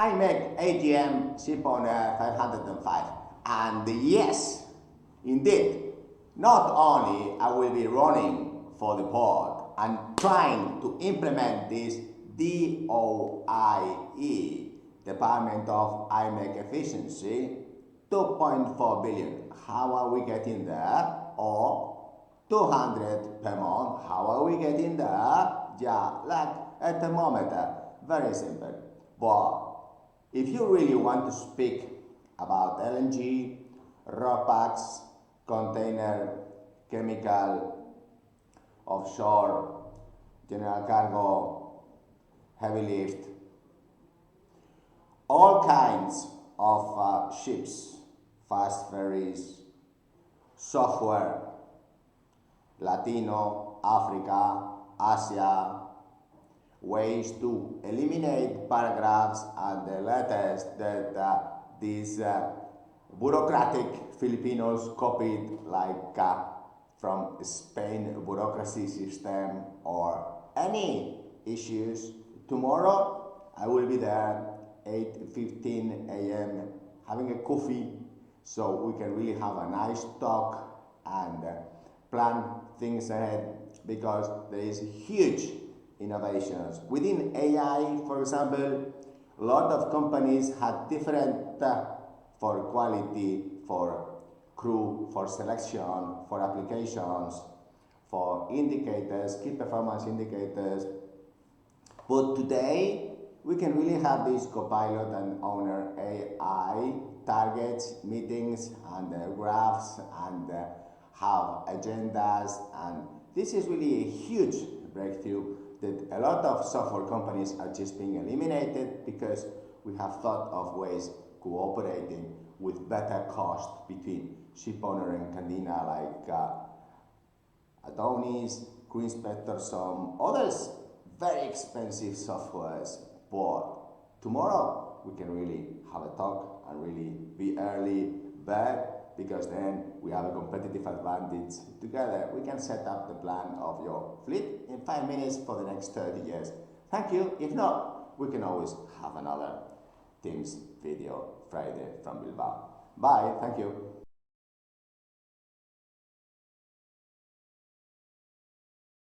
IMEC AGM ShipOwner 505, and yes, indeed, not only I will be running for the board and trying to implement this DOIE, Department of IMEC Efficiency, 2.4 billion. How are we getting there? Or 200 per month. How are we getting there? Yeah, like a thermometer. Very simple. But if you really want to speak about LNG, ROPAX, container, chemical, offshore, general cargo, heavy lift, all kinds of ships, fast ferries, software, Latino, Africa, Asia, ways to eliminate paragraphs and the letters that these bureaucratic Filipinos copied, like from Spain bureaucracy system or any issues. Tomorrow I will be there 8:15 a.m. having a coffee, so we can really have a nice talk and plan things ahead, because there is huge innovations. Within AI, for example, a lot of companies had different for quality, for crew, for selection, for applications, for indicators, key performance indicators. But today, we can really have this Copilot and Owner AI targets, meetings, and graphs, and have agendas, and this is really a huge breakthrough that a lot of software companies are just being eliminated, because we have thought of ways cooperating with better cost between ShipOwner and Candina, like Adonis, Crew Inspector, some others, very expensive softwares. But tomorrow we can really have a talk and really be early bird, because then we have a competitive advantage. Together we can set up the plan of your fleet in 5 minutes for the next 30 years. Thank you. If not, we can always have another Teams video Friday from Bilbao. Bye. Thank you.